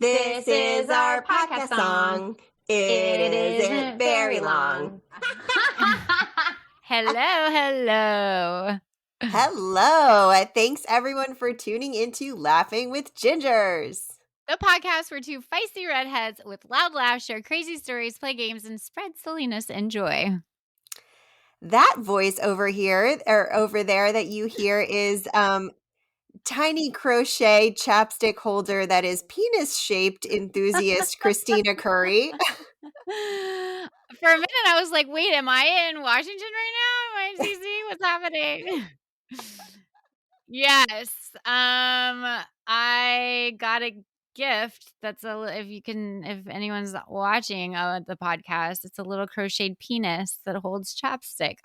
This is our podcast song. It isn't very long. Hello. Hello. Thanks everyone for tuning into Laughing with Gingers. The podcast where two feisty redheads with loud laughs share crazy stories, play games, and spread silliness and joy. That voice over here or over there that you hear is tiny crochet chapstick holder that is penis-shaped enthusiast Christina Curry. For a minute, I was like, wait, am I in Washington right now? Am I in DC? What's happening? Yes. I got a gift that's if anyone's watching the podcast, it's a little crocheted penis that holds chapstick.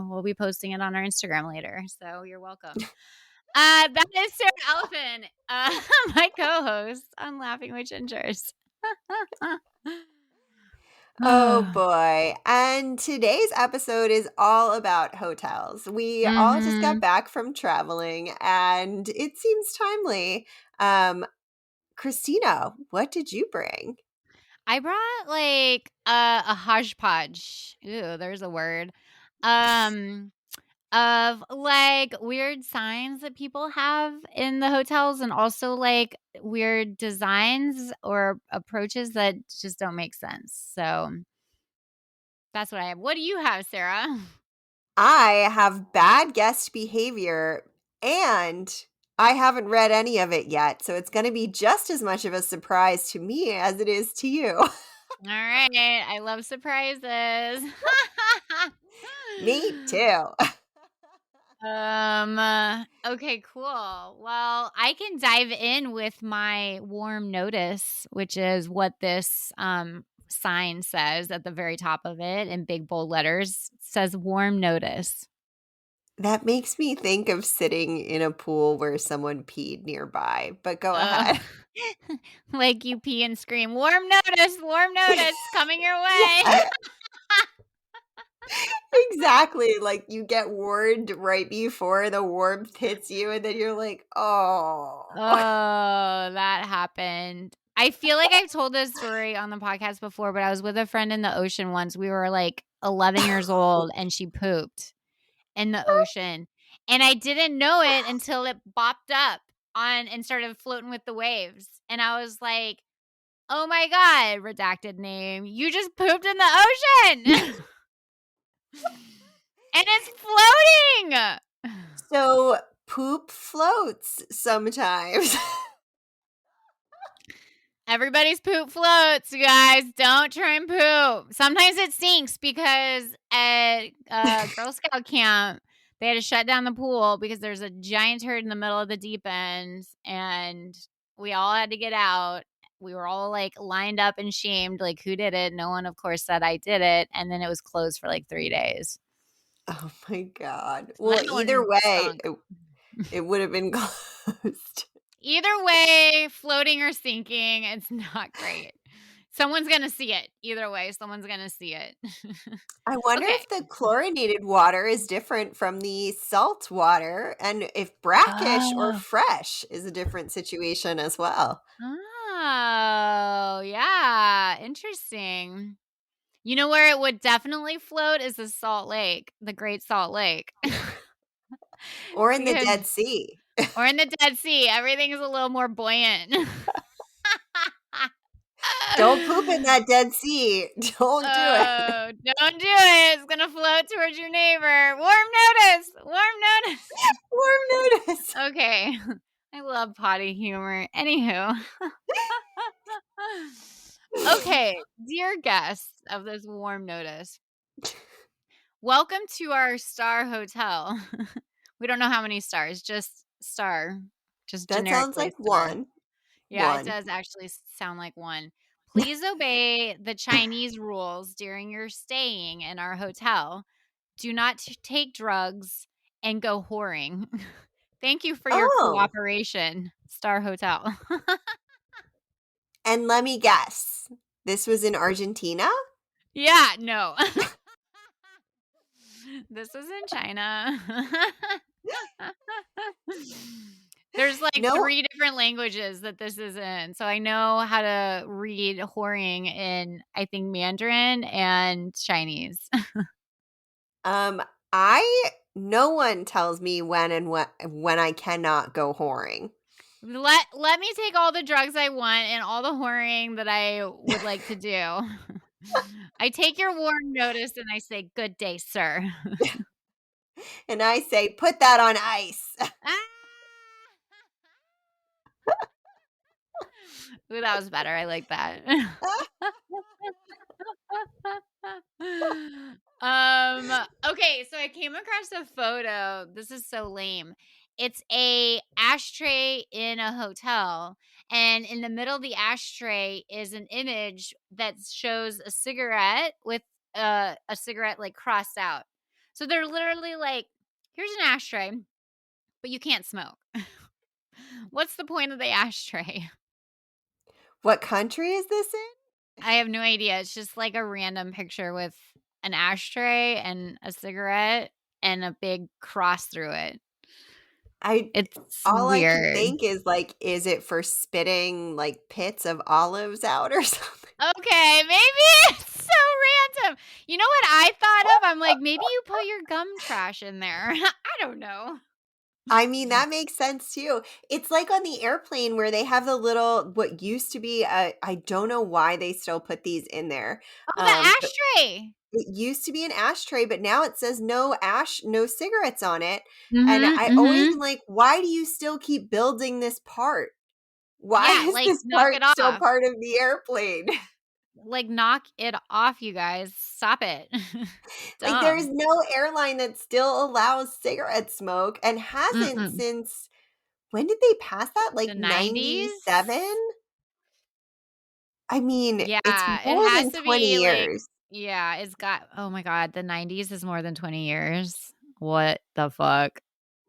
We'll be posting it on our Instagram later, so you're welcome. That is Sarah Elephant, my co-host on Laughing with Gingers. Oh boy. And today's episode is all about hotels. We all just got back from traveling and it seems timely. Christina, what did you bring? I brought like a hodgepodge. Ooh, there's a word. Of like weird signs that people have in the hotels and also like weird designs or approaches that just don't make sense. So that's what I have. What do you have, Sarah? I have bad guest behavior and I haven't read any of it yet. So it's going to be just as much of a surprise to me as it is to you. All right. I love surprises. Me too. Okay, cool. Well, I can dive in with my warm notice, which is what this sign says at the very top of it in big bold letters. It says warm notice. That makes me think of sitting in a pool where someone peed nearby, but go ahead. Like you pee and scream, warm notice, coming your way. Exactly. Like you get warned right before the warmth hits you, and then you're like, oh. Oh, that happened. I feel like I've told this story on the podcast before, but I was with a friend in the ocean once. We were like 11 years old and she pooped in the ocean. And I didn't know it until it bopped up on and started floating with the waves. And I was like, oh my God, redacted name. You just pooped in the ocean. And it's floating. So poop floats sometimes. Everybody's poop floats, you guys. Don't try and poop. Sometimes it sinks because at Girl Scout camp, they had to shut down the pool because there's a giant turd in the middle of the deep end, and we all had to get out. We were all like lined up and shamed, like who did it? No one, of course, said I did it, and then it was closed for like 3 days. Oh my God. Well, either way, it would have been closed. Either way, floating or sinking, it's not great. Someone's going to see it. Either way, someone's going to see it. I wonder if the chlorinated water is different from the salt water and if brackish or fresh is a different situation as well. Oh, yeah. Interesting. You know where it would definitely float is the Salt Lake, the Great Salt Lake. Or in the Dead Sea. Or in the Dead Sea. Everything is a little more buoyant. Don't poop in that Dead Sea. Don't do it. Don't do it. It's going to float towards your neighbor. Warm notice. Okay. I love potty humor. Anywho. Okay. Dear guests of this warm notice, welcome to our star hotel. We don't know how many stars, just star. Just that sounds like star. One. Yeah, it does actually sound like one. Please obey the Chinese rules during your staying in our hotel. Do not take drugs and go whoring. Thank you for your cooperation, Star Hotel. And let me guess, this was in Argentina? Yeah, no. This was in China. There's, like, No, 3 different languages that this is in, so I know how to read whoring in, I think, Mandarin and Chinese. um, I no one tells me when I cannot go whoring. Let me take all the drugs I want and all the whoring that I would like to do. I take your warm notice and I say, "Good day, sir." And I say, "Put that on ice." Ooh, that was better, I like that. Okay, so I came across a photo. This is so lame. It's a ashtray in a hotel, and in the middle of the ashtray is an image that shows a cigarette with a cigarette like crossed out. So they're literally like, here's an ashtray, but you can't smoke. What's the point of the ashtray? What country is this in? I have no idea. It's just like a random picture with an ashtray and a cigarette and a big cross through it. I It's all I can weird. think is, like, is it for spitting, like, pits of olives out or something? Okay, maybe it's so random. You know what I thought of? I'm like, maybe you put your gum trash in there. I don't know. I mean, that makes sense too. It's like on the airplane where they have the little what used to be I don't know why they still put these in there, Oh, the but ashtray. it used to be an ashtray, but now it says no cigarettes on it, and Mhm, I always am mhm. like, "Why do you still keep building this part? Why Yeah, is like, this knock part it still off. part of the airplane?" Like, knock it off, you guys. Stop it. Like, there is Dumb. no airline that still allows cigarette smoke and hasn't Mm-mm. since when did they pass that? The Like, 97? 90s? I mean, it's Yeah, it more has than to 20 be, like years. yeah, it's got oh my god, the 90s is more than 20 years. What the fuck?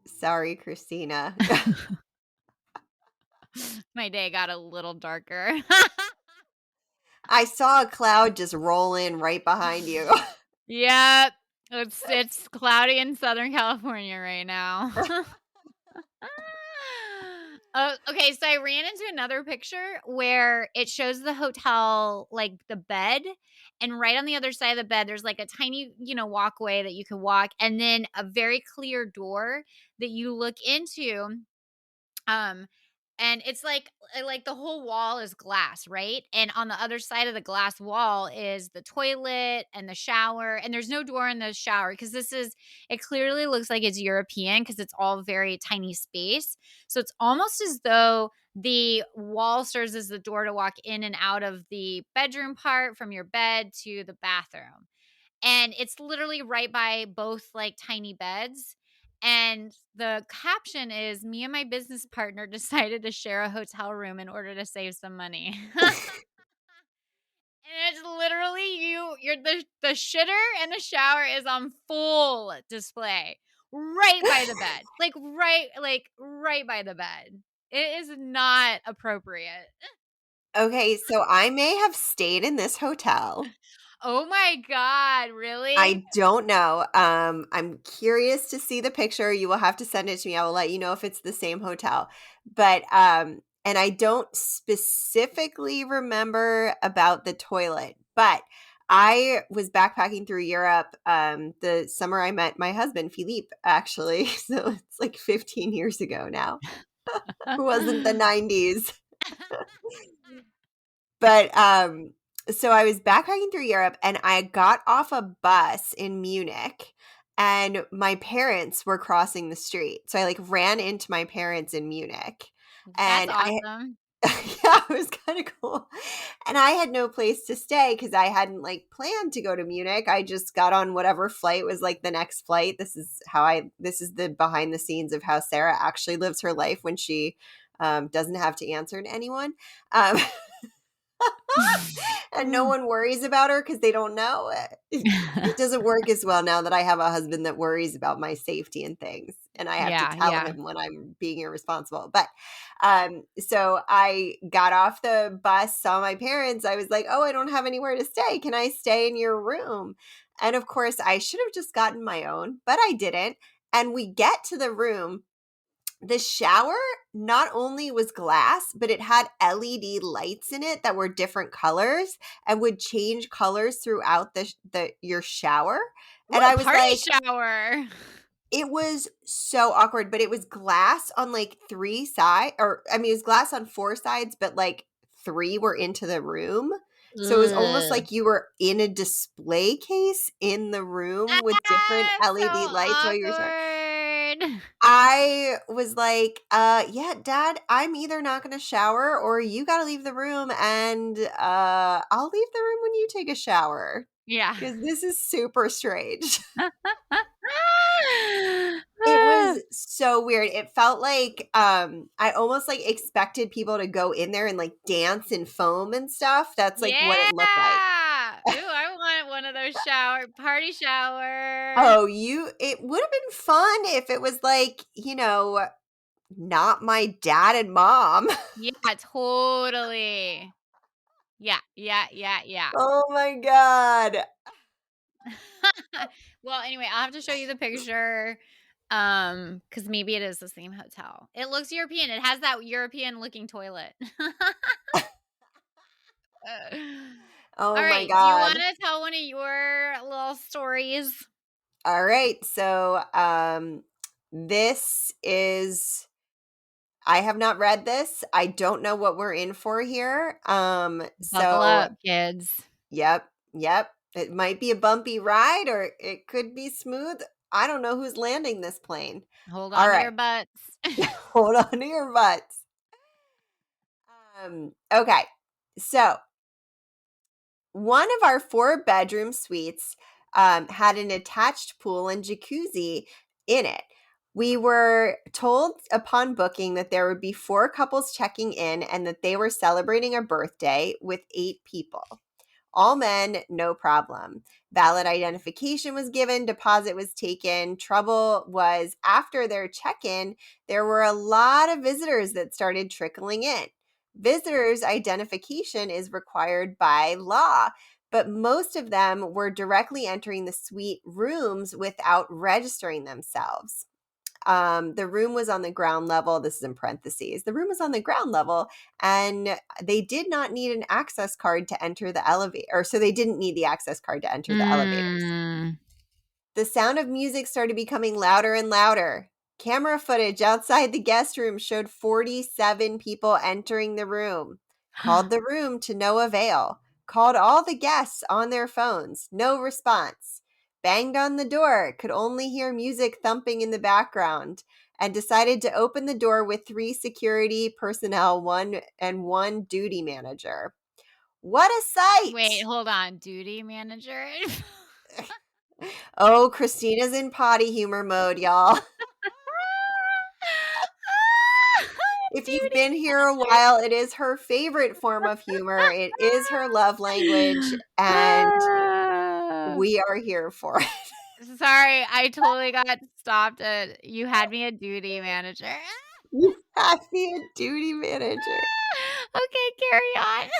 Sorry, Christina. My day got a little darker. I saw a cloud just roll in right behind you. Yep. It's cloudy in Southern California right now. Oh, okay, so I ran into another picture where it shows the hotel, like, the bed, and right on the other side of the bed, there's, like, a tiny, walkway that you can walk, and then a very clear door that you look into, um, and it's like the whole wall is glass, right? And on the other side of the glass wall is the toilet and the shower, and there's no door in the shower because it clearly looks like it's European because it's all very tiny space. So it's almost as though the wall serves as the door to walk in and out of the bedroom part from your bed to the bathroom, and it's literally right by both like tiny beds. And the caption is me and my business partner decided to share a hotel room in order to save some money. And it's literally you're the shitter and the shower is on full display right by the bed. Like right by the bed. It is not appropriate. Okay, so I may have stayed in this hotel. Oh my god, really? I don't know. I'm curious to see the picture. You will have to send it to me. I will let you know if it's the same hotel. But and I don't specifically remember about the toilet, but I was backpacking through Europe the summer I met my husband Philippe actually. So it's like 15 years ago now. It wasn't the 90s. But, so I was backpacking through Europe and I got off a bus in Munich and my parents were crossing the street. So I like ran into my parents in Munich That's and I awesome. yeah, it was kind of cool. And I had no place to stay because I hadn't like planned to go to Munich. I just got on whatever flight was like the next flight. This is the behind the scenes of how Sarah actually lives her life when she doesn't have to answer to anyone. Um, and no one worries about her because they don't know. It doesn't work as well now that I have a husband that worries about my safety and things, and I have to Yeah, tell yeah. him when I'm being irresponsible. But so I got off the bus, saw my parents. I was like, "Oh, I don't have anywhere to stay. Can I stay in your room?" And of course, I should have just gotten my own, but I didn't. And we get to the room The shower not only was glass, but it had LED lights in it that were different colors and would change colors throughout the your shower. And Ooh, I was party like, shower. it was so awkward, but it was glass on like it was glass on four sides, but like three were into the room. So it was almost Ugh. like you were in a display case in the room with different Ah, so LED lights while you're showering. awkward. I was like, yeah, Dad, I'm either not going to shower or you got to leave the room and I'll leave the room when you take a shower Yeah. because this is super strange. It was so weird. It felt like I almost like expected people to go in there and like dance and foam and stuff. That's like what it looked like. Yeah. Ooh, I want one of those party shower. Oh, it would have been fun if it was like, not my dad and mom. Yeah, totally. Yeah, yeah, yeah, yeah. Oh my god. Well, anyway, I'll have to show you the picture, because maybe it is the same hotel. It looks European. It has that European looking toilet. Oh my Alright, do you god. wanna tell one of your little stories? All right. So, this is I have not read this. I don't know what we're in for here. Buckle So up, kids. yep, yep. It might be a bumpy ride or it could be smooth. I don't know who's landing this plane. Hold All on to right. your butts. Hold on to your butts. Okay. So, one of our 4-bedroom suites had an attached pool and jacuzzi in it. We were told upon booking that there would be 4 couples checking in and that they were celebrating a birthday with 8 people. All men, no problem. Valid identification was given, deposit was taken. Trouble was after their check in, there were a lot of visitors that started trickling in. Visitors' identification is required by law, but most of them were directly entering the suite rooms without registering themselves. The room was on the ground level. This is in parentheses. The room was on the ground level, and they did not need an access card to enter the elevator. Or so they didn't need the access card to enter the elevators. Mm. The sound of music started becoming louder and louder. Camera footage outside the guest room showed 47 people entering the room. Called the room to no avail. Called all the guests on their phones. No response. Banged on the door. Could only hear music thumping in the background. And decided to open the door with 3 security personnel, one duty manager. What a Wait, sight! hold on. Duty manager? Oh, Christina's in potty humor mode, y'all. If you've Duty been here a manager. while, it is her favorite form of humor. It is her love language, and we are here for it. Sorry, I totally got stopped at you had me a duty manager. You have to be a duty manager. Okay, carry on.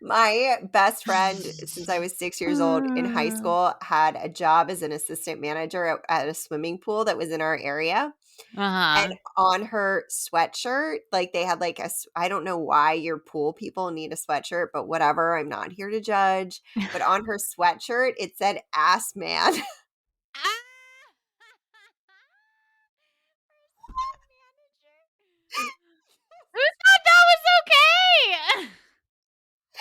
My best friend, since I was 6 years old in high school, had a job as an assistant manager at a swimming pool that was in our area. And Uh-huh. on her sweatshirt, like they had like I don't know why your pool people need a sweatshirt, but whatever. I'm not here to judge. But on her sweatshirt, it said ass man. Ah! Who thought that was okay? I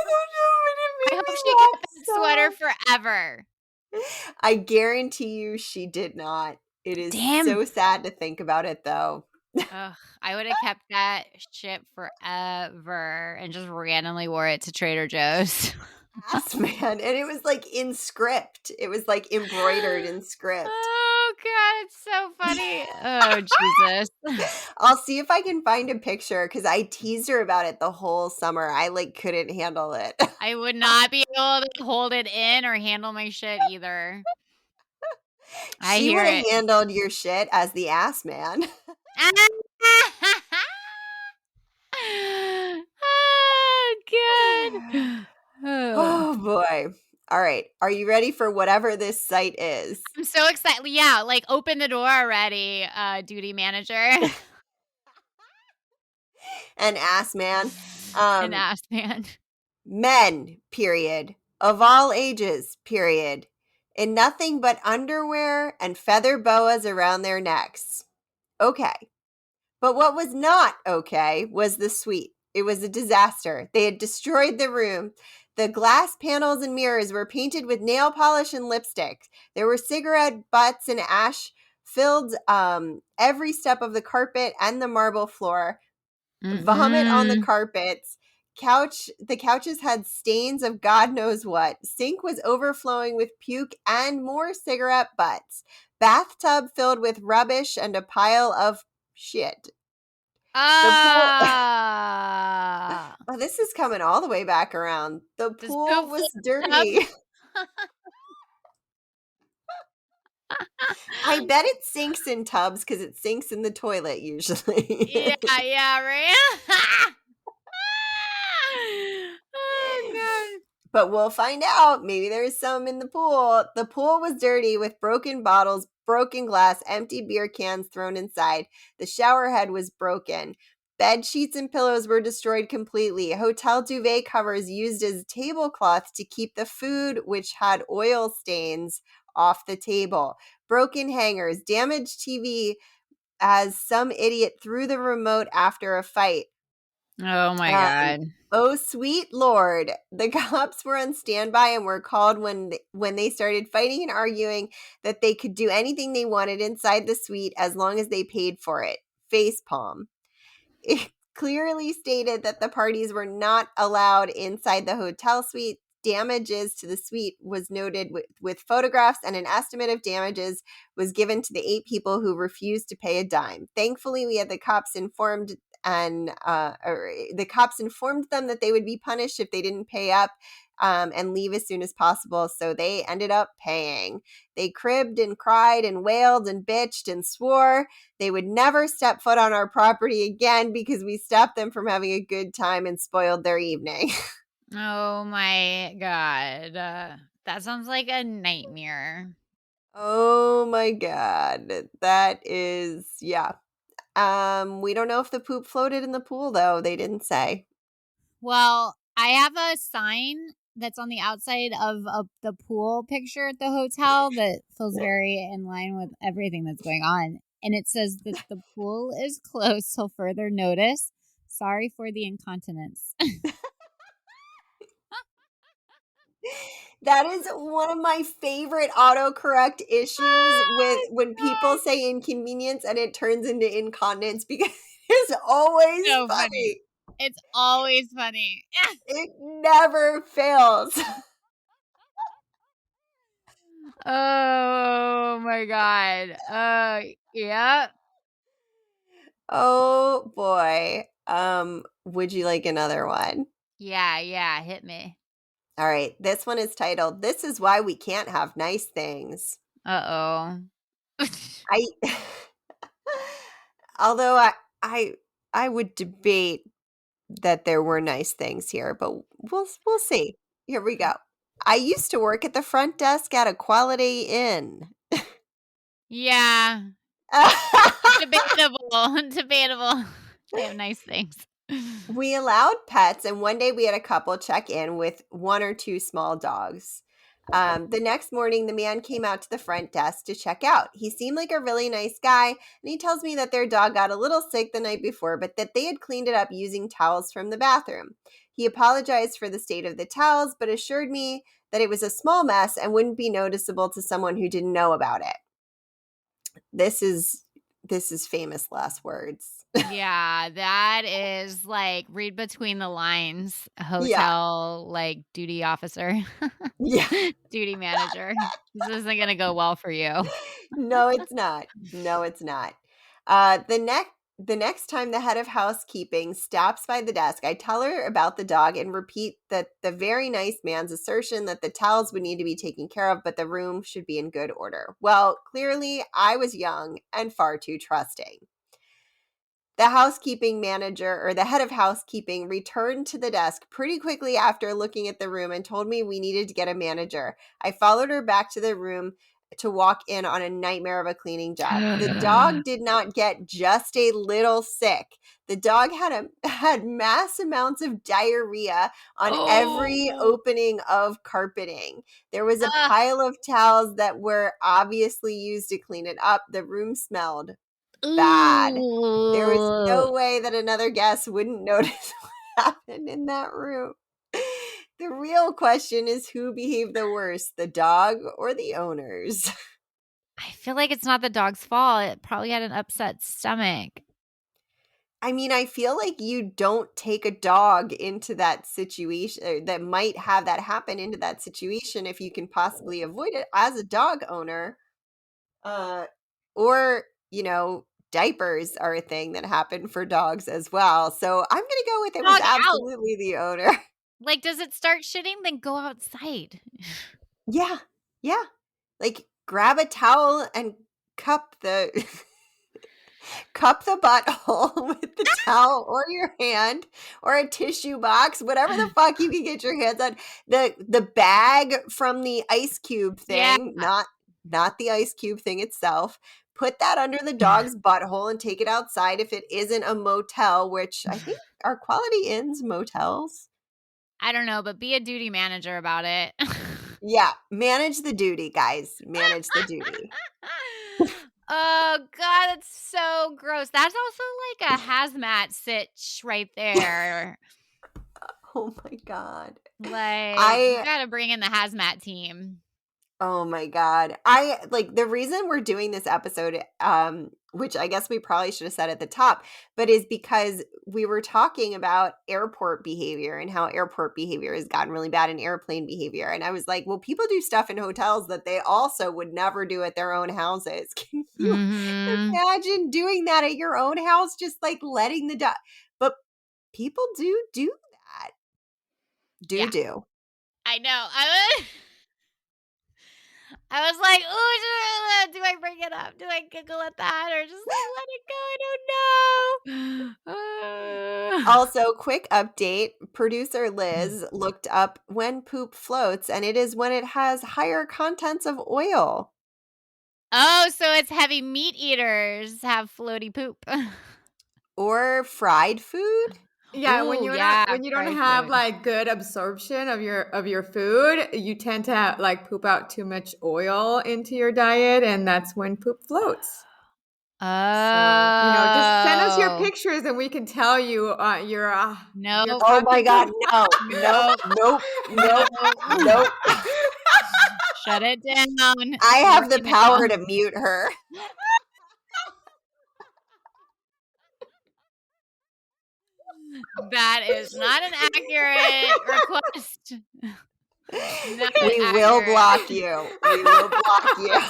don't know, but it I made hope me she kept laugh that so sweater hard. forever. I guarantee you she did not. It is Damn. so sad to think about it though. Ugh, I would have kept that shit forever and just randomly wore it to Trader Joe's. Ass man. And it was like in script. It was like embroidered in script. Oh god, it's so funny. Oh, Jesus. I'll see if I can find a picture because I teased her about it the whole summer. I like couldn't handle it. I would not be able to hold it in or handle my shit either. I She hear would have it. handled your shit as the ass man. Oh, God. Ugh. Oh boy. All right. Are you ready for whatever this site is? I'm so excited. Yeah, like open the door already, duty manager. An ass man. An ass man. Men, period. Of all ages, period. In nothing but underwear and feather boas around their necks. Okay. But what was not okay was the suite. It was a disaster. They had destroyed the room. The glass panels and mirrors were painted with nail polish and lipstick. There were cigarette butts and ash filled every step of the carpet and the marble floor. Vomit on the Mm-mm. carpets. The couches had stains of God knows what. Sink was overflowing with puke and more cigarette butts. Bathtub filled with rubbish and a pile of shit. The pool Ah. Oh, this is coming all the way back around. The Does pool poop was float in a dirty. tub? I bet it sinks in tubs because it sinks in the toilet usually. Yeah, yeah, right? Oh, God. But we'll find out. Maybe there's some in the pool. The pool was dirty with broken bottles, broken glass, empty beer cans thrown inside. The shower head was broken. Bed sheets and pillows were destroyed completely. Hotel duvet covers used as tablecloths to keep the food, which had oil stains, off the table. Broken hangers, damaged TV as some idiot threw the remote after a fight. Oh my Um, God. oh sweet lord, the cops were on standby and were called when they started fighting and arguing that they could do anything they wanted inside the suite as long as they paid for it. Facepalm. It clearly stated that the parties were not allowed inside the hotel suite. Damages to the suite was noted with photographs, and an estimate of damages was given to the 8 people who refused to pay a dime. Thankfully, we had the cops informed the cops informed them that they would be punished if they didn't pay up and leave as soon as possible. So they ended up paying. They cribbed and cried and wailed and bitched and swore they would never step foot on our property again because we stopped them from having a good time and spoiled their evening. Oh my God. That sounds like a nightmare. Oh my god. That is yeah. We don't know if the poop floated in the pool though. They didn't say. Well, I have a sign that's on the outside of the pool picture at the hotel that feels very in line with everything that's going on. And it says that the pool is closed till further notice. Sorry for the incontinence. That is one of my favorite autocorrect issues with Oh, when people God. say inconvenience and it turns into incontinence because it's always So funny. funny. It's always funny. It never fails. Oh my God. Yeah. Oh boy. Would you like another one? Yeah, yeah. Hit me. All right. This one is titled This is Why We Can't Have Nice Things. Uh-oh. I although I I would debate that there were nice things here, but we'll see. Here we go. I used to work at the front desk at a Quality Inn. Yeah. Debatable. Debatable. They have nice things. We allowed pets, and one day we had a couple check in with 1 or 2 small dogs. The next morning, the man came out to the front desk to check out. He seemed like a really nice guy, and he tells me that their dog got a little sick the night before, but that they had cleaned it up using towels from the bathroom. He apologized for the state of the towels, but assured me that it was a small mess and wouldn't be noticeable to someone who didn't know about it. This is famous last words. Yeah, that is like read between the lines. Yeah. Hotel like duty officer, Yeah. duty manager. This isn't gonna go well for you. No, it's not. No, it's not. The next time the head of housekeeping stops by the desk, I tell her about the dog and repeat that the very nice man's assertion that the towels would need to be taken care of, but the room should be in good order. Well, clearly I was young and far too trusting. The housekeeping manager or the head of housekeeping returned to the desk pretty quickly after looking at the room and told me we needed to get a manager. I followed her back to the room to walk in on a nightmare of a cleaning job. The dog did not get just a little sick. The dog had mass amounts of diarrhea on every Oh. opening of carpeting. There was a Ugh. pile of towels that were obviously used to clean it up. The room smelled bad. There was Ooh. no way that another guest wouldn't notice what happened in that room. The real question is who behaved the worst, the dog or the owners? I feel like it's not the dog's fault. It probably had an upset stomach. I mean, I feel like you don't take a dog into that situation that might have that happen into that situation if you can possibly avoid it as a dog owner. Uh, or, diapers are a thing that happen for dogs as well. So I'm going to go with it was Dog out. absolutely the owner. Like, does it start shitting? Then go outside. Yeah. Yeah. Like grab a towel and cup the cup the butthole with the towel or your hand or a tissue box, whatever the fuck you can get your hands on. The bag from the ice cube Yeah. thing, not the ice cube thing itself. Put that under the dog's butthole and take it outside if it isn't a motel, which I think are Quality Inns motels. I don't know, but be a duty manager about it. Yeah, manage the duty, guys. Manage the duty. Oh god, that's so gross. That's also like a hazmat sitch right there. Oh my god. Like, you I gotta bring in the hazmat team. Oh my god. I like the reason we're doing this episode, which I guess we probably should have said at the top, but is because we were talking about airport behavior and how airport behavior has gotten really bad in airplane behavior. And I was like, well, people do stuff in hotels that they also would never do at their own houses. Can you Mhm. imagine doing that at your own house? Just like letting the dog. But people do that. Yeah, Do. I know. I was like, "Ooh, do I bring it up? Do I giggle at that or just, like, let it go? I don't know." Also, quick update, producer Liz looked up when poop floats, and it is when it has higher contents of oil Oh, so it's heavy meat eaters have floaty poop. or fried food. Yeah, when Ooh, you're not yeah, when you don't fried have food. like good absorption of your food, you tend to like poop out too much oil into your diet, and that's when poop floats. So, just send us your Oh. pictures and we can tell you your Nope, Oh my content god, of no. Nope, nope, nope, nope, nope. nope. Shut it down. I have the Marking it power down. to mute her. That is not an accurate request. Not We will accurate. block you. We will block you.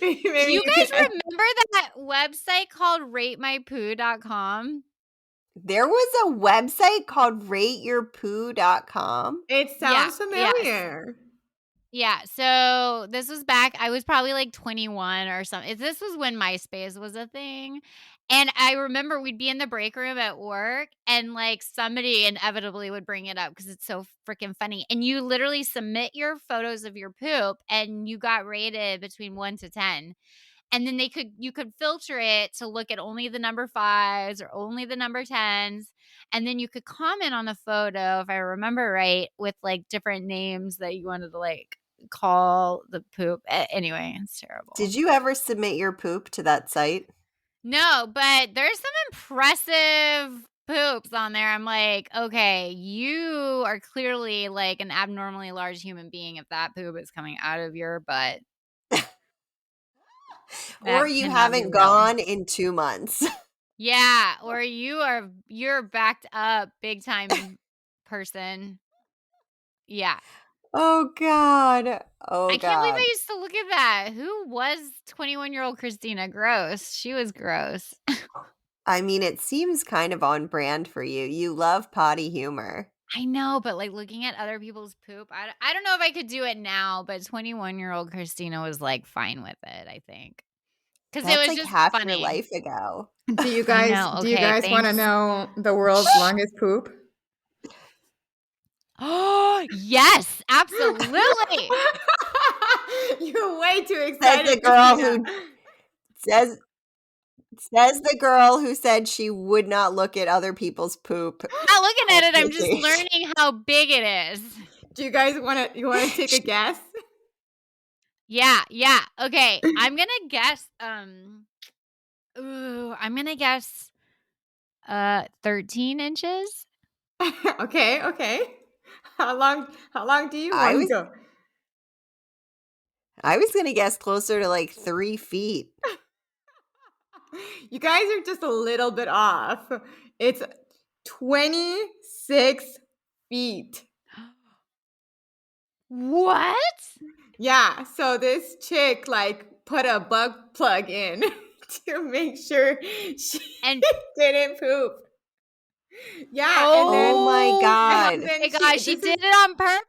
Maybe Do you you guys can remember that website called ratemypoo.com? There was a website called rateyourpoo.com. It Yeah, sounds yes. familiar. Yeah, so this was back I was probably, like, 21 or something. This was when MySpace was a thing, and I remember we'd be in the break room at work, and, like, somebody inevitably would bring it up because it's so freaking funny, and you literally submit your photos of your poop, and you got rated between 1 to 10, and then you could filter it to look at only the number 5s or only the number 10s, and then you could comment on the photo, if I remember right, with, like, different names that you wanted to, like, call the poop. Anyway, it's terrible. Did you ever submit your poop to that site? No, but there's some impressive poops on there. I'm like, okay, you are clearly like an abnormally large human being if that poop is coming out of your butt. Or That you cannot be haven't real. gone in 2 months? Yeah, or you're backed up big time person. Yeah. Oh god. Oh I can't believe I god. used to look at that. Who was 21-year-old Christina? Gross. She was gross. I mean, it seems kind of on brand for you. You love potty humor. I know, but, like, looking at other people's poop, I don't know if I could do it now, but 21-year-old Christina was, like, fine with it, I think. Because it That's was like just half your funny. life ago. Do you I guys know. do you Okay, guys want to thanks. know the world's longest poop? Oh, yes, absolutely. You're way too Says excited, the girl Christina. who says says the girl who said she would not look at other people's poop. Not looking at it, I'm just Okay. learning how big it is. Do you guys want to take a guess? Yeah. Okay, I'm gonna guess. I'm gonna guess. 13 inches. Okay. How long do you I want to was go? gonna guess closer to like 3 feet. You guys are just a little bit off. It's 26 feet. What? Yeah, so this chick like put a bug plug in to make sure she And didn't poop. Yeah, Oh my oh god. and then my gosh, she this is did it on purpose.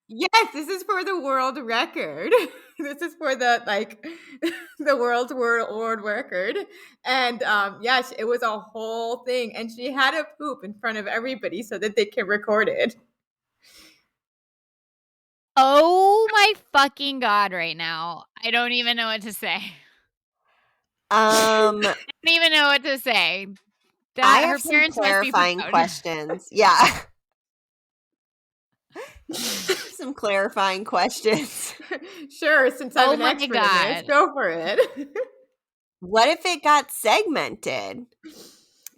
yes, this is for the world record. This is for the the world record. And yeah, it was a whole thing, and she had to poop in front of everybody so that they can record it. Oh my fucking god! Right now, I don't even know what to say. Um I don't even know what to say. I That her have some parents must be clarifying proud. questions. Yeah. Some clarifying questions. Sure, since I'm Oh an my expert in this, god! go for it. What if it got segmented?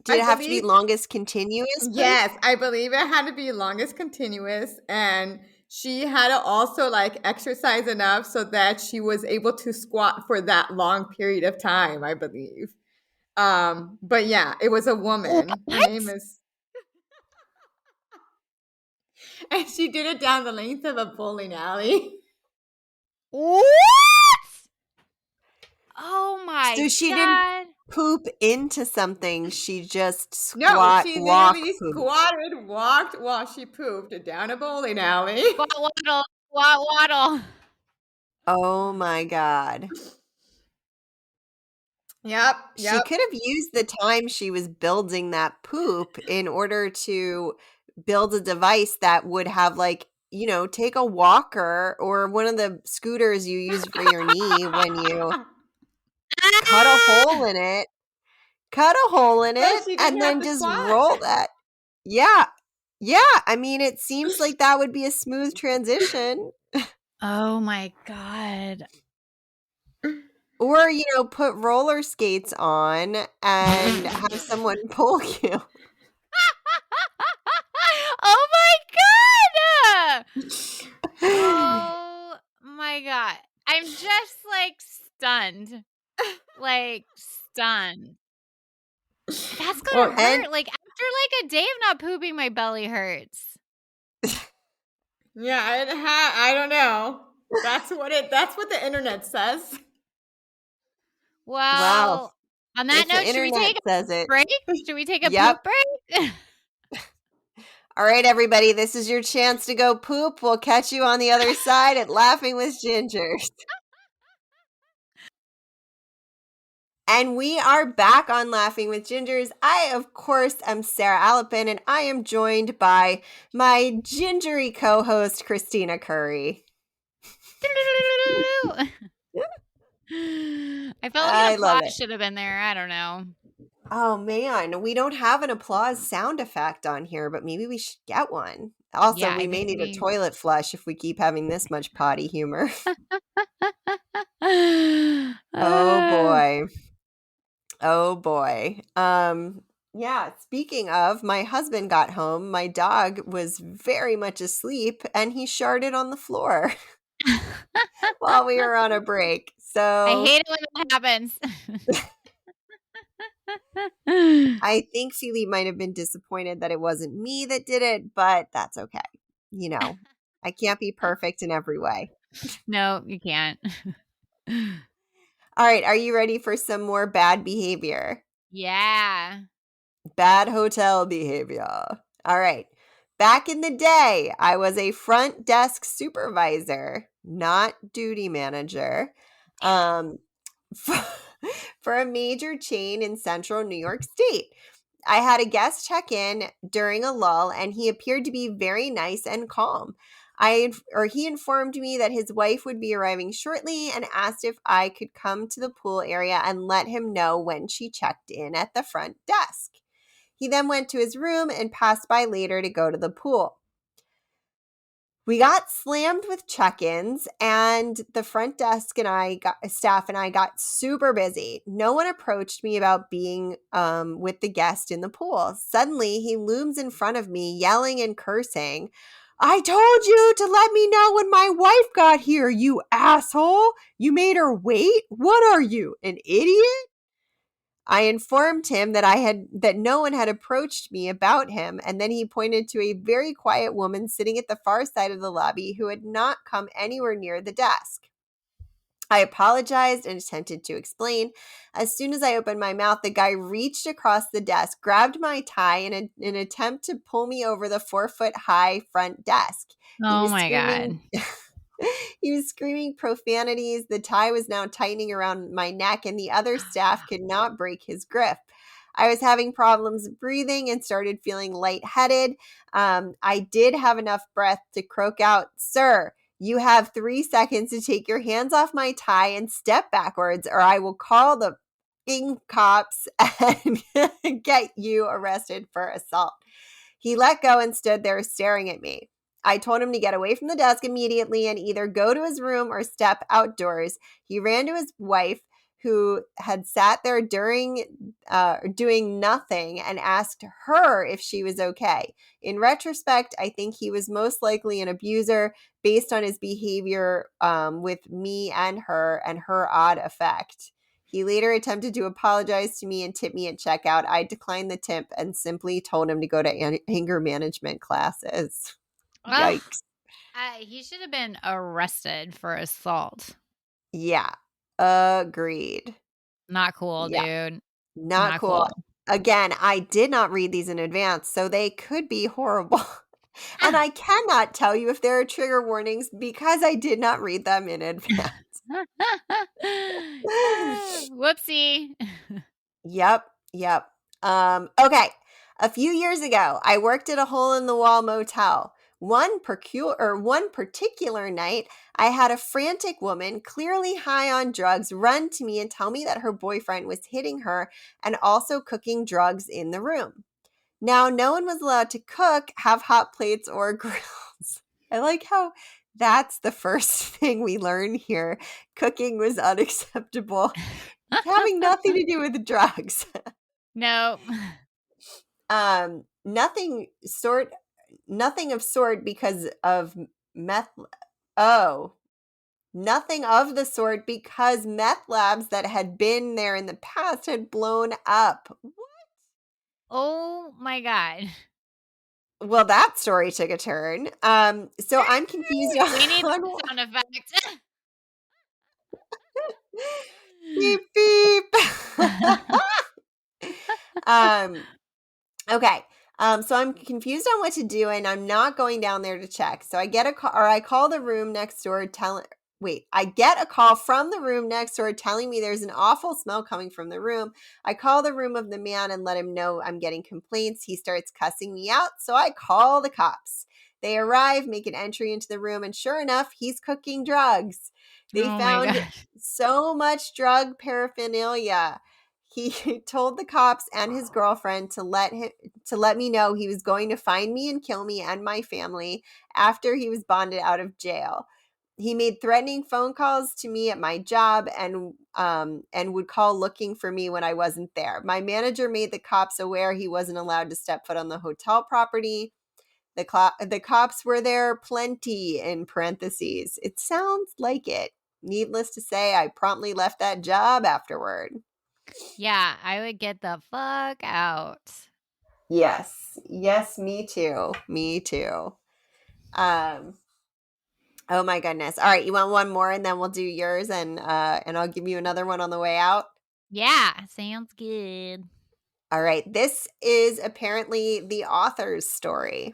Did I it have to be believe longest continuous poop? yes, I believe it had to be longest continuous, and she had to also like exercise enough so that she was able to squat for that long period of time, I believe. But yeah, it was a woman. Her What? name is and she did it down the length of a bowling alley. What? Oh my So she didn't god! poop into something. She just No, walk, she literally poop. squatted, walked while she pooped down a bowling alley. Squat waddle, squat waddle. Oh my god. She Yep. could have used the time she was building that poop in order to build a device that would have like, take a walker or one of the scooters you use for your knee when you cut a hole in it. Cut a hole in So it she didn't and have then to just squat. roll that. Yeah. Yeah, I mean, it seems like that would be a smooth transition. Oh my god! Or, put roller skates on and have someone pull you. Oh my god! Oh my god! I'm just like stunned. Like stunned. That's gonna Well, And hurt. Like after like a day of not pooping, my belly hurts. yeah, I don't know. That's what the internet says. well, Well, on that if the note, should we internet take a says it. break? Should we take a Yep. poop break? All right, everybody, this is your chance to go poop. We'll catch you on the other side at Laughing with Gingers. And we are back on Laughing with Gingers. I, of course, am Sarah Alapin, and I am joined by my gingery co-host, Christina Curry. I felt like I an love applause it. should have been there. I don't know. Oh, man. We don't have an applause sound effect on here, but maybe we should get one. Also, Yeah, we I may think need a toilet flush if we keep having this much potty humor. Oh, boy. Oh, boy. Yeah, speaking of, my husband got home. My dog was very much asleep, and he sharted on the floor while we were on a break. So I hate it when that happens. I think Philippe might have been disappointed that it wasn't me that did it, but that's okay. I can't be perfect in every way. No, you can't. All right, are you ready for some more bad behavior? Yeah. Bad hotel behavior. All right. Back in the day, I was a front desk supervisor, not duty manager. for a major chain in central New York State. I had a guest check in during a lull, and he appeared to be very nice and calm. He informed me that his wife would be arriving shortly and asked if I could come to the pool area and let him know when she checked in at the front desk. He then went to his room and passed by later to go to the pool. We got slammed with check-ins, and the front desk and staff and I got super busy. No one approached me about being with the guest in the pool. Suddenly, he looms in front of me, yelling and cursing. "I told you to let me know when my wife got here, you asshole! You made her wait? What are you, an idiot?" I informed him that no one had approached me about him, and then he pointed to a very quiet woman sitting at the far side of the lobby who had not come anywhere near the desk. I apologized and attempted to explain. As soon as I opened my mouth, the guy reached across the desk, grabbed my tie in an attempt to pull me over the 4-foot-high front desk. He Oh was my screaming. God. He was screaming profanities. The tie was now tightening around my neck, and the other staff could not break his grip. I was having problems breathing and started feeling lightheaded. I did have enough breath to croak out, "Sir, you have 3 seconds to take your hands off my tie and step backwards, or I will call the cops and get you arrested for assault." He let go and stood there staring at me. I told him to get away from the desk immediately and either go to his room or step outdoors. He ran to his wife, who had sat there doing nothing, and asked her if she was okay. In retrospect, I think he was most likely an abuser based on his behavior with me and her odd effect. He later attempted to apologize to me and tip me at checkout. I declined the tip and simply told him to go to anger management classes. Ugh. Yikes. He should have been arrested for assault. Yeah. Agreed. Not cool, Yeah. dude. Not cool. Again, I did not read these in advance, so they could be horrible. And I cannot tell you if there are trigger warnings because I did not read them in advance. Whoopsie. Yep. Okay. A few years ago, I worked at a hole-in-the-wall motel. One particular night, I had a frantic woman, clearly high on drugs, run to me and tell me that her boyfriend was hitting her and also cooking drugs in the room. Now, no one was allowed to cook, have hot plates, or grills. I like how that's the first thing we learn here. Cooking was unacceptable, having nothing to do with drugs. No. Nothing of sort because of meth. Oh, nothing of the sort because meth labs that had been there in the past had blown up. Oh my God. Well, that story took a turn. So I'm confused We need on the sound effect. beep beep. Okay. So I'm confused on what to do, and I'm not going down there to check. So I get a call, or I call the room next door I get a call from the room next door telling me there's an awful smell coming from the room. I call the room of the man and let him know I'm getting complaints. He starts cussing me out, so I call the cops. They arrive, make an entry into the room, and sure enough, he's cooking drugs. They Oh my found God. so much drug paraphernalia. He told the cops and his girlfriend to let me know he was going to find me and kill me and my family after he was bonded out of jail. He made threatening phone calls to me at my job and would call looking for me when I wasn't there. My manager made the cops aware he wasn't allowed to step foot on the hotel property. The cops were there plenty, in parentheses. It sounds like it. Needless to say, I promptly left that job afterward. Yeah, I would get the fuck out. Yes, me too. Oh my goodness. All right, you want one more and then we'll do yours and I'll give you another one on the way out. Yeah, sounds good. All right, this is apparently the author's story.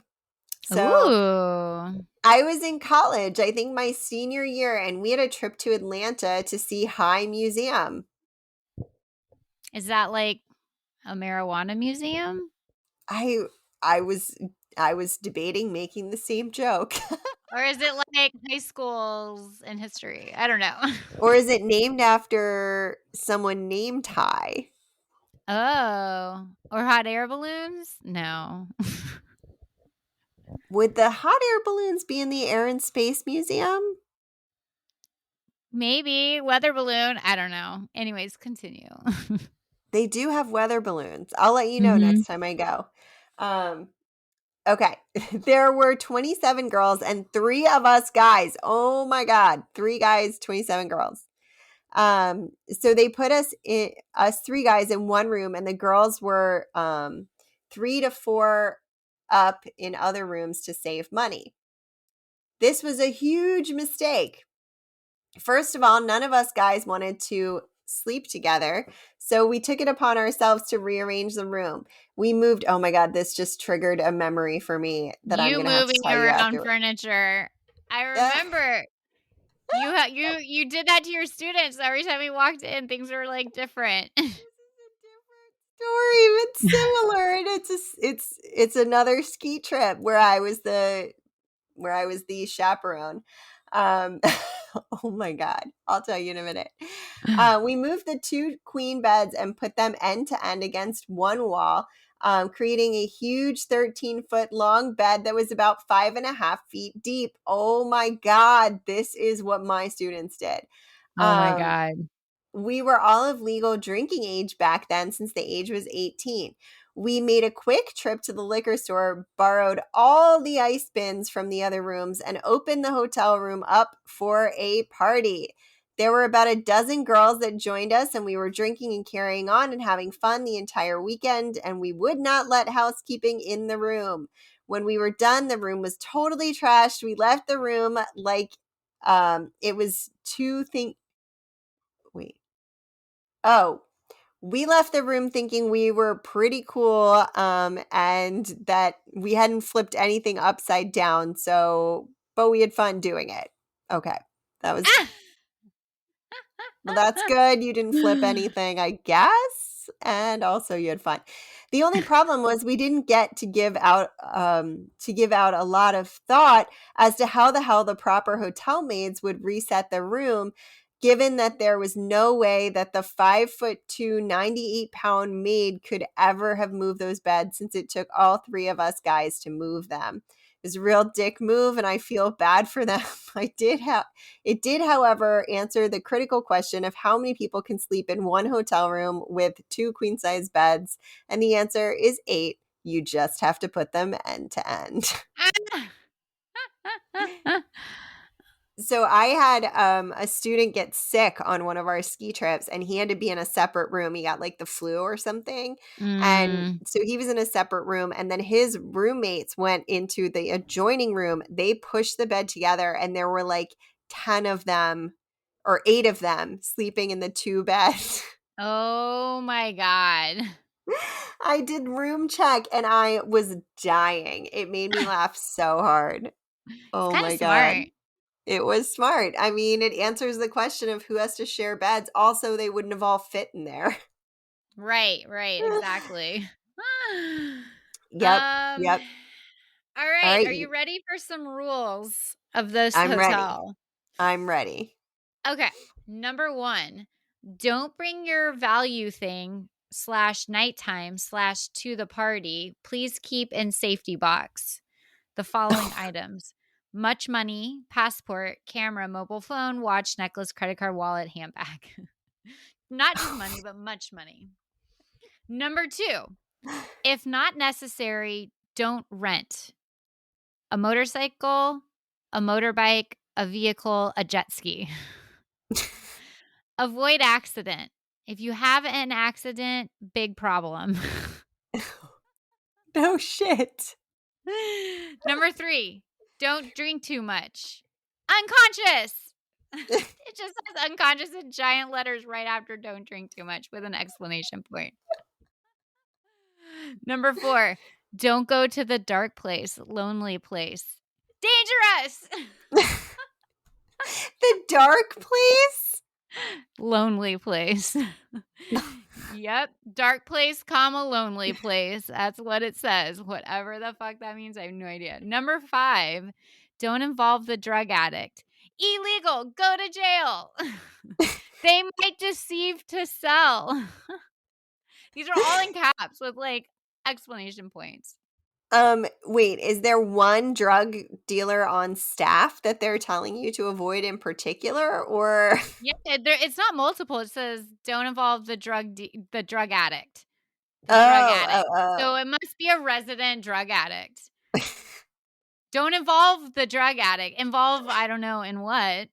So Ooh. I was in college, I think my senior year, and we had a trip to Atlanta to see High Museum. Is that like a marijuana museum? I was debating making the same joke. Or is it like high schools in history? I don't know. Or is it named after someone named Ty? Oh. Or hot air balloons? No. Would the hot air balloons be in the Air and Space Museum? Maybe. Weather balloon. I don't know. Anyways, continue. They do have weather balloons. I'll let you know Mhm. next time I go. Okay. There were 27 girls and 3 of us guys. Oh my God. 3 guys, 27 girls. So they put us 3 guys in one room, and the girls were 3 to 4 up in other rooms to save money. This was a huge mistake. First of all, none of us guys wanted to sleep together, so we took it upon ourselves to rearrange the room. We moved. Oh my God, this just triggered a memory for me that I'm You going to have to moving tell you around after. furniture. I remember you did that to your students. Every time we walked in, things were like different. Story, but similar, and it's another ski trip where I was the chaperone. Um, oh my God, I'll tell you in a minute. We moved the 2 queen beds and put them end to end against one wall, creating a huge 13-foot long bed that was about 5.5 feet deep. Oh my God, this is what my students did. Oh my Um, God. we were all of legal drinking age back then, since the age was 18. We made a quick trip to the liquor store, borrowed all the ice bins from the other rooms, and opened the hotel room up for a party. There were about a dozen girls that joined us, and we were drinking and carrying on and having fun the entire weekend, and we would not let housekeeping in the room. When we were done, the room was totally trashed. We left the room like it was wait. Oh, we left the room thinking we were pretty cool, and that we hadn't flipped anything upside down. So, but we had fun doing it. Okay. That was, well, that's good. You didn't flip anything, I guess. And also you had fun. The only problem was we didn't get to give out a lot of thought as to how the hell the proper hotel maids would reset the room, given that there was no way that the 5'2", 98-pound maid could ever have moved those beds, since it took all 3 of us guys to move them. It was a real dick move, and I feel bad for them. It did, however, answer the critical question of how many people can sleep in one hotel room with 2 queen-size beds, and the answer is 8. You just have to put them end to end. So I had a student get sick on one of our ski trips, and he had to be in a separate room. He got like the flu or something. And so he was in a separate room, and then his roommates went into the adjoining room. They pushed the bed together, and there were like 10 of them or 8 of them sleeping in the 2 beds. Oh my God. I did room check and I was dying. It made me laugh so hard. It's Oh kind of my God. smart. It was smart. I mean, it answers the question of who has to share beds. Also, they wouldn't have all fit in there. Right, exactly. Yep. All All right. right. Are you ready for some rules of this I'm ready. hotel? I'm ready. Okay. Number 1, don't bring your value thing / nighttime / to the party. Please keep in safety box the following items: much money, passport, camera, mobile phone, watch, necklace, credit card, wallet, handbag. Not just money, but much money. Number 2, if not necessary, don't rent a motorcycle, a motorbike, a vehicle, a jet ski. Avoid accident. If you have an accident, big problem. No shit. Number 3, don't drink too much. Unconscious. It just says unconscious in giant letters right after don't drink too much with an exclamation point. Number 4, don't go to the dark place, lonely place. Dangerous. The dark place? Lonely place. Yep. Dark place, comma, lonely place. That's what it says. Whatever the fuck that means, I have no idea. Number 5, don't involve the drug addict. Illegal. Go to jail. They might deceive to sell. These are all in caps with like explanation points. Wait, is there one drug dealer on staff that they're telling you to avoid in particular, or? Yeah, it's not multiple. It says don't involve the drug addict. The drug Oh, addict. oh, So it must be a resident drug addict. Don't involve the drug addict. Involve, I don't know in what.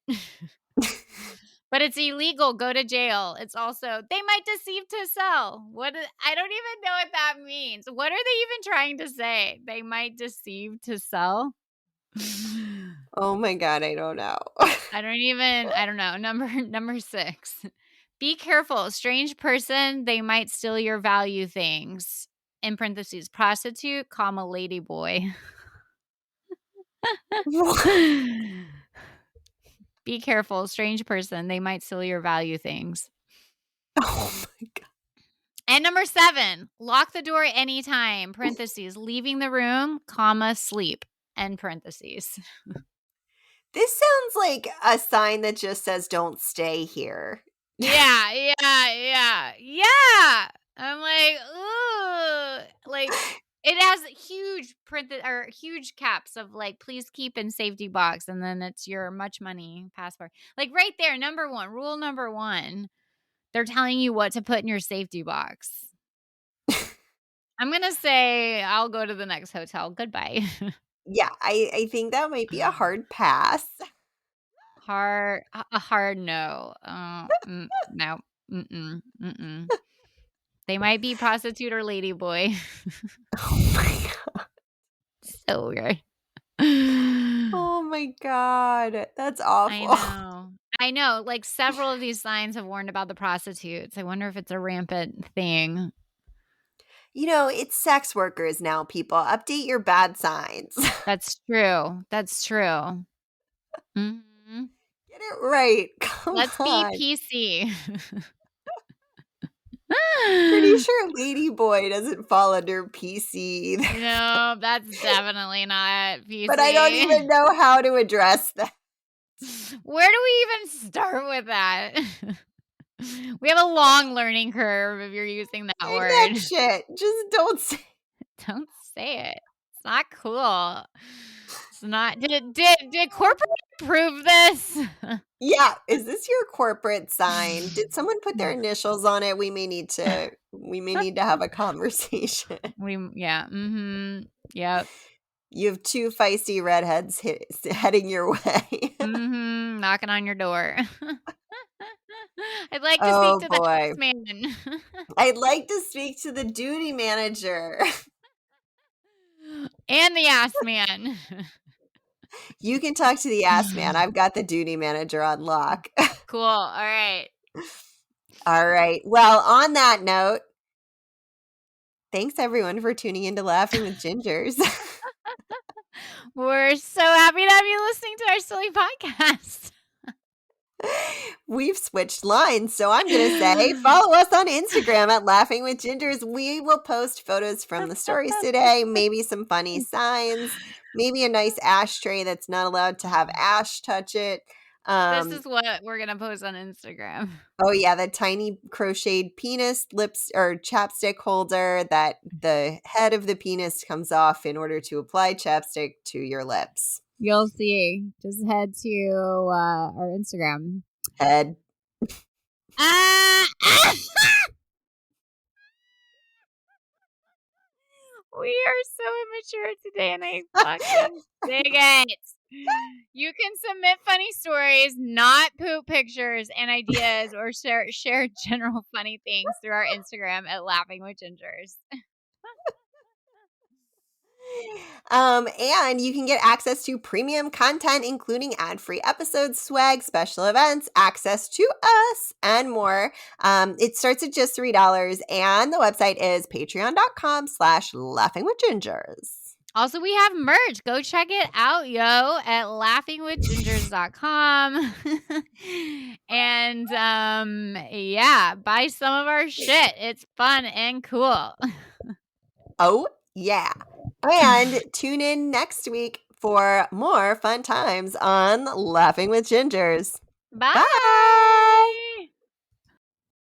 But it's illegal. Go to jail. It's also, they might deceive to sell. I don't even know what that means. What are they even trying to say? They might deceive to sell? oh my God, I don't know. I don't know. Number 6. Be careful. Strange person, they might steal your value things. In parentheses, prostitute, comma, lady boy. Be careful. Strange person, they might steal your value things. Oh my God. And number 7, lock the door anytime, parentheses, leaving the room, comma, sleep, end parentheses. This sounds like a sign that just says don't stay here. Yeah. I'm like, ooh, like it has huge caps of like, please keep in safety box, and then it's your much money passport. Like right there, rule number 1. They're telling you what to put in your safety box. I'm gonna say I'll go to the next hotel. Goodbye. Yeah, I think that might be a hard pass. A hard no. No. Mm-mm. They might be prostitute or lady boy. Oh my God. So weird. Oh my God. That's awful. I know. Like several of these signs have warned about the prostitutes. I wonder if it's a rampant thing. You know, it's sex workers now, people. Update your bad signs. That's true. Mm-hmm. Get it right. Come Let's on. be PC. Pretty sure Ladyboy doesn't fall under PC either. No, that's definitely not PC. But I don't even know how to address that. Where do we even start with that? We have a long learning curve if you're using that word. That shit. Just don't say it. Don't say it. It's not cool. It's not. Did corporate approve this? Yeah. Is this your corporate sign? Did someone put their initials on it? We may need to have a conversation. Yeah. Mm-hmm. Yep. You have 2 feisty redheads heading your way. Mm-hmm. Knocking on your door. I'd like to speak to the house man. I'd like to speak to the duty manager. And the ass man. You can talk to the ass man. I've got the duty manager on lock. Cool. All right. All right. Well, on that note, thanks everyone for tuning into Laughing with Gingers. We're so happy to have you listening to our silly podcast. We've switched lines, so I'm going to say follow us on Instagram at Laughing with Gingers. We will post photos from the stories today, maybe some funny signs, maybe a nice ashtray that's not allowed to have ash touch it. This is what we're going to post on Instagram. Oh, yeah, the tiny crocheted penis lips or chapstick holder that the head of the penis comes off in order to apply chapstick to your lips. You'll see. Just head to our Instagram. Head. We are so immature today, and I fucking dig it. You can submit funny stories, not poop pictures and ideas, or share general funny things through our Instagram at Laughing with Gingers. And you can get access to premium content, including ad-free episodes, swag, special events, access to us, and more. It starts at just $3, and the website is patreon.com/laughingwithgingers. Also, we have merch. Go check it out, yo, at laughingwithgingers.com. And yeah, buy some of our shit. It's fun and cool. Oh, yeah. And tune in next week for more fun times on Laughing with Gingers. Bye. Bye.